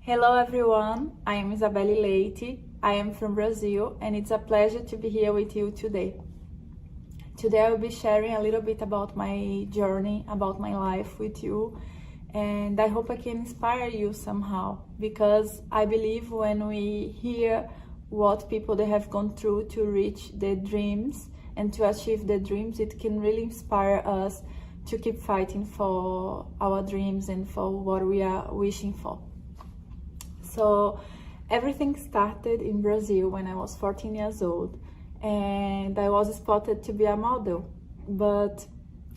Hello everyone, I am Izabelle Leite. I am from Brazil and it's a pleasure to be here with you today. Today I will be sharing a little bit about my journey, about my life with you, and I hope I can inspire you somehow, because I believe when we hear what people they have gone through to reach their dreams and to achieve their dreams, it can really inspire us to keep fighting for our dreams and for what we are wishing for. So everything started in Brazil when I was 14 years old, and I was spotted to be a model, but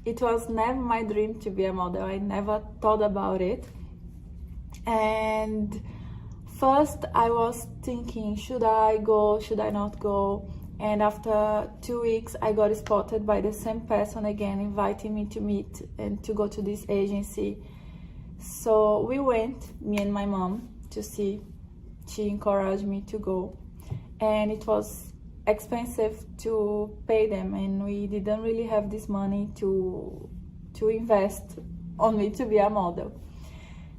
it was never my dream to be a model. I never thought about it. And first I was thinking, should I go, should I not go? And after 2 weeks I got spotted by the same person again, inviting me to meet and to go to this agency. So we went, me and my mom, to see. She encouraged me to go, and it was expensive to pay them, and we didn't really have this money to invest on me to be a model.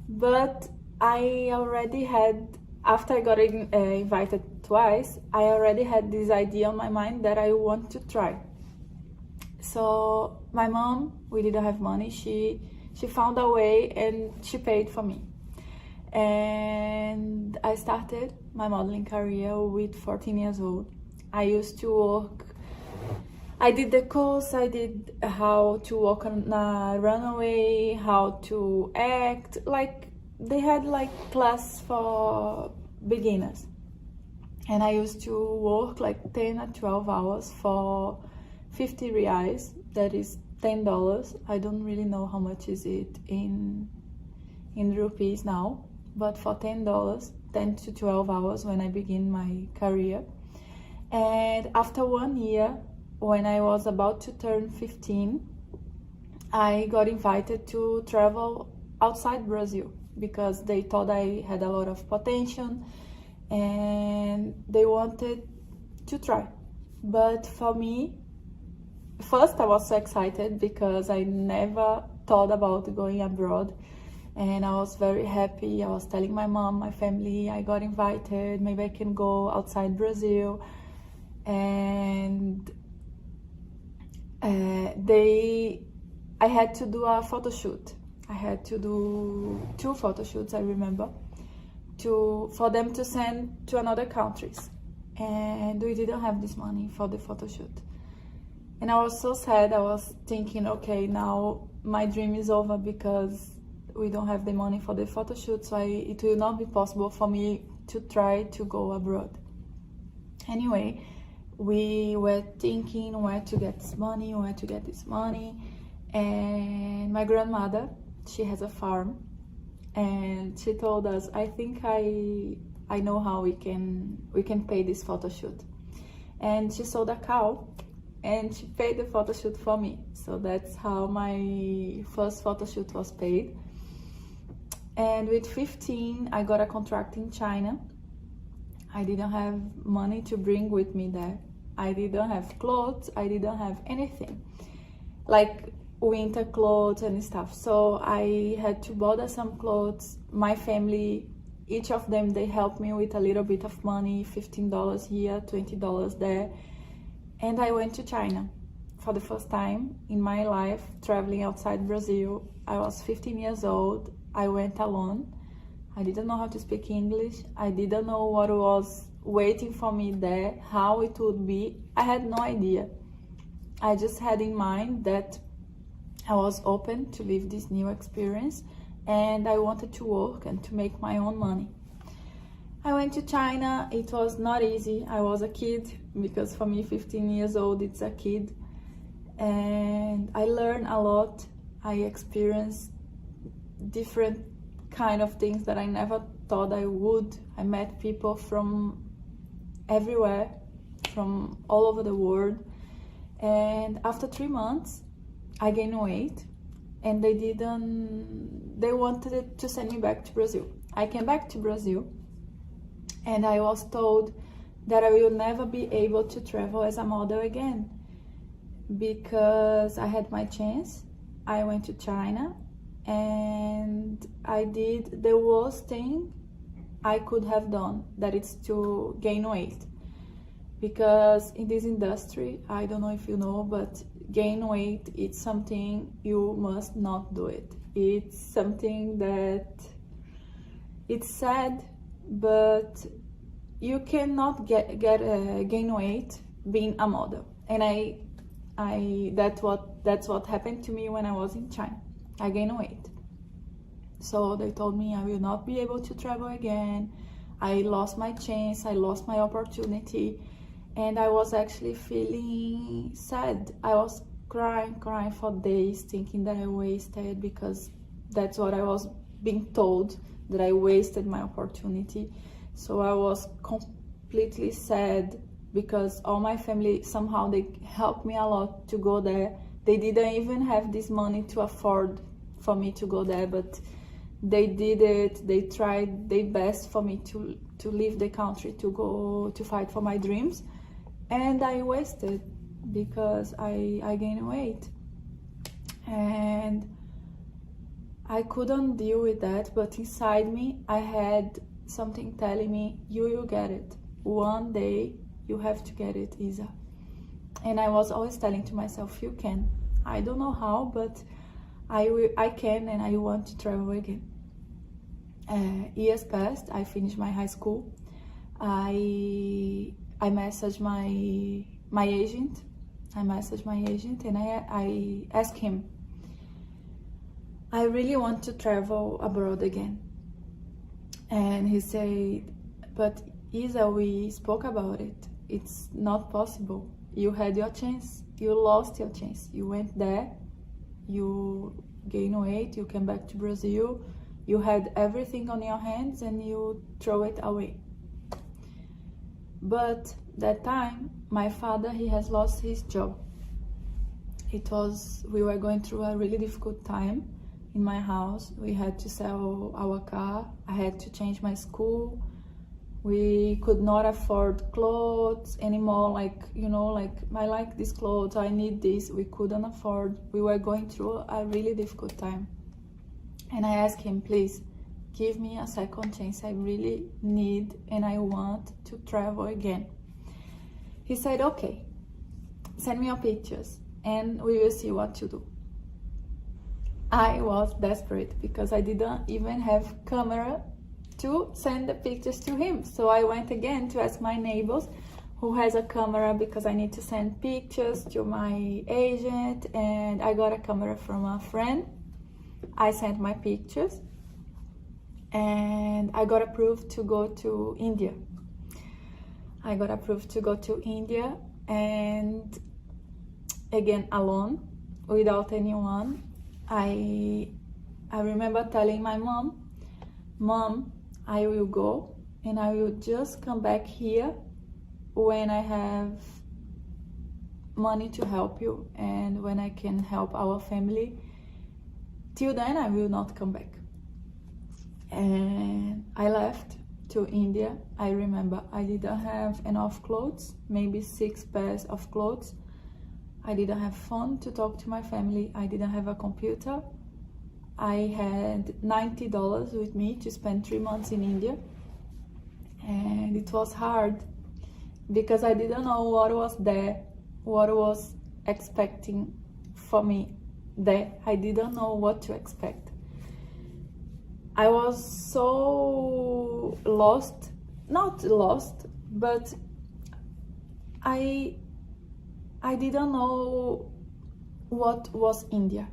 But I already had, after I got invited twice, I already had this idea on my mind that I want to try. So my mom, we didn't have money, she found a way and she paid for me. And I started my modeling career with 14 years old. I used to work, I did the course, I did how to walk on a runway, how to act, like they had like class for beginners. And I used to work like 10 or 12 hours for 50 reais, that is $10. I don't really know how much is it in rupees now, but for $10, 10 to 12 hours when I began my career. And after 1 year, when I was about to turn 15, I got invited to travel outside Brazil because they thought I had a lot of potential and they wanted to try. But for me, first I was so excited because I never thought about going abroad. And I was very happy. I was telling my mom, my family, I got invited, maybe I can go outside Brazil. And I had to do a photo shoot. I had to do 2 photo shoots, I remember, for them to send to another countries. And we didn't have this money for the photo shoot. And I was so sad. I was thinking, okay, now my dream is over because we don't have the money for the photo shoot, so it will not be possible for me to try to go abroad. Anyway, we were thinking where to get this money, and my grandmother, she has a farm, and she told us, I think I know how we can pay this photo shoot. And she sold a cow and she paid the photo shoot for me. So that's how my first photo shoot was paid. And with 15, I got a contract in China. I didn't have money to bring with me there. I didn't have clothes, I didn't have anything, like winter clothes and stuff. So I had to borrow some clothes. My family, each of them, they helped me with a little bit of money, $15 here, $20 there. And I went to China for the first time in my life, traveling outside Brazil. I was 15 years old. I went alone. I didn't know how to speak English. I didn't know what was waiting for me there, how it would be. I had no idea. I just had in mind that I was open to live this new experience and I wanted to work and to make my own money. I went to China. It was not easy. I was a kid, because for me 15 years old, it's a kid. And I learned a lot. I experienced different kind of things that I never thought I would. I met people from everywhere, from all over the world. And after 3 months, I gained weight, and they wanted to send me back to Brazil. I came back to Brazil, and I was told that I will never be able to travel as a model again, because I had my chance. I went to China and I did the worst thing I could have done, that it's to gain weight. Because in this industry, I don't know if you know, but gain weight, it's something you must not do it. It's something that it's sad, but you cannot gain weight being a model. And that's what happened to me when I was in China. I gained weight. So they told me I will not be able to travel again. I lost my chance, I lost my opportunity, and I was actually feeling sad. I was crying for days, thinking that I wasted, because that's what I was being told, that I wasted my opportunity. So I was completely sad, because all my family, somehow they helped me a lot to go there. They didn't even have this money to afford for me to go there, but they did it. They tried their best for me to leave the country, to go to fight for my dreams. And I wasted, because I gained weight. And I couldn't deal with that, but inside me, I had something telling me, you will get it. One day, you have to get it, Isa. And I was always telling to myself, you can. I don't know how, but I can, and I want to travel again. Years passed, I finished my high school. I messaged my agent. And I asked him, I really want to travel abroad again. And he said, but Isa, we spoke about it. It's not possible. You had your chance. You lost your chance. You went there, you gained weight, you came back to Brazil, you had everything on your hands and you throw it away. But that time, my father, he has lost his job. We were going through a really difficult time in my house. We had to sell our car. I had to change my school. We could not afford clothes anymore, I like these clothes, I need this. We couldn't afford. We were going through a really difficult time. And I asked him, please, give me a second chance. I really need and I want to travel again. He said, okay, send me your pictures and we will see what to do. I was desperate, because I didn't even have camera to send the pictures to him. So I went again to ask my neighbors who has a camera, because I need to send pictures to my agent, and I got a camera from a friend. I sent my pictures and I got approved to go to India. And again, alone, without anyone. I remember telling my Mom, I will go and I will just come back here when I have money to help you and when I can help our family. Till then, I will not come back. And I left to India. I remember I didn't have enough clothes, maybe 6 pairs of clothes. I didn't have phone to talk to my family. I didn't have a computer. I had $90 with me to spend 3 months in India. And it was hard, because I didn't know what was there, what was expecting for me there. I didn't know what to expect. I was so lost, not lost, but I didn't know what was India,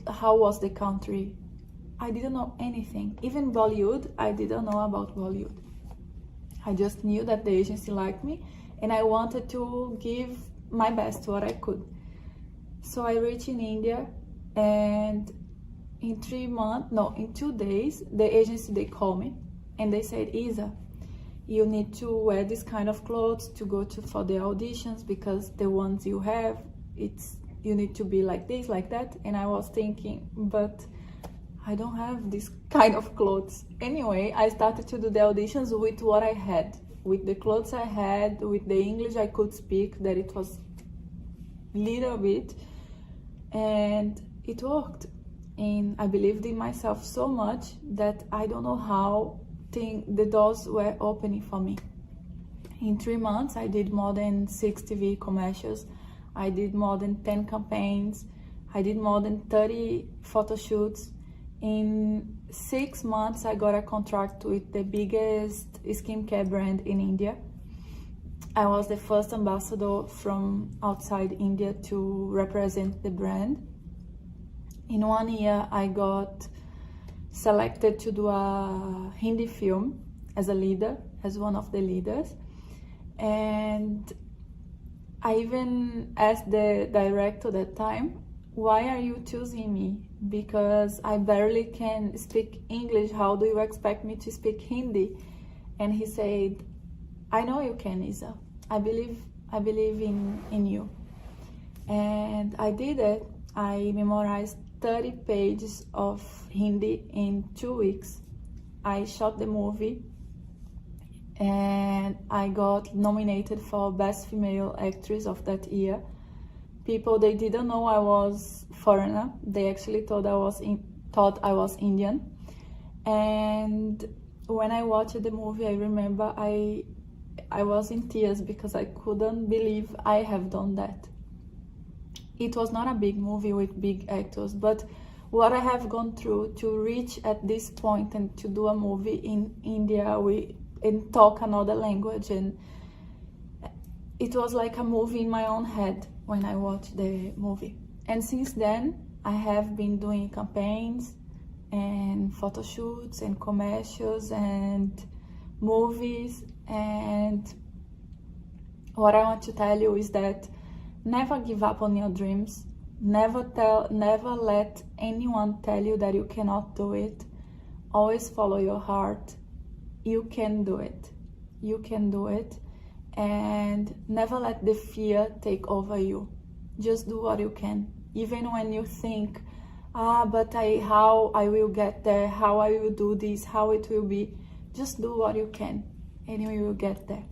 how was the country. I didn't know anything. Even Bollywood, I didn't know about Bollywood. I just knew that the agency liked me and I wanted to give my best, what I could. So I reached in India, and in 2 days, the agency, they called me and they said, Isa, you need to wear this kind of clothes to go for the auditions, because the ones you have, you need to be like this, like that. And I was thinking, but I don't have this kind of clothes. Anyway, I started to do the auditions with what I had, with the clothes I had, with the English I could speak, that it was little bit, and it worked. And I believed in myself so much that I don't know how the doors were opening for me. In 3 months, I did more than 6 TV commercials. I did more than 10 campaigns. I did more than 30 photo shoots. In 6 months, I got a contract with the biggest skincare brand in India. I was the first ambassador from outside India to represent the brand. In 1 year, I got selected to do a Hindi film as a leader, as one of the leaders. And I even asked the director at that time, why are you choosing me? Because I barely can speak English. How do you expect me to speak Hindi? And he said, I know you can, Isa. I believe in you. And I did it. I memorized 30 pages of Hindi in 2 weeks. I shot the movie and I got nominated for Best Female Actress of that year. People, they didn't know I was foreigner. They actually thought I was Indian. And when I watched the movie, I remember I was in tears because I couldn't believe I have done that. It was not a big movie with big actors, but what I have gone through to reach at this point and to do a movie in India and talk another language, and it was like a movie in my own head when I watched the movie. And since then, I have been doing campaigns and photo shoots and commercials and movies. And what I want to tell you is that never give up on your dreams. Never let anyone tell you that you cannot do it. Always follow your heart. You can do it. You can do it. And never let the fear take over you. Just do what you can. Even when you think, but how I will get there, how I will do this, how it will be. Just do what you can and you will get there.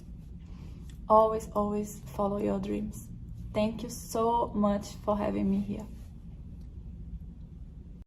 Always, always follow your dreams. Thank you so much for having me here.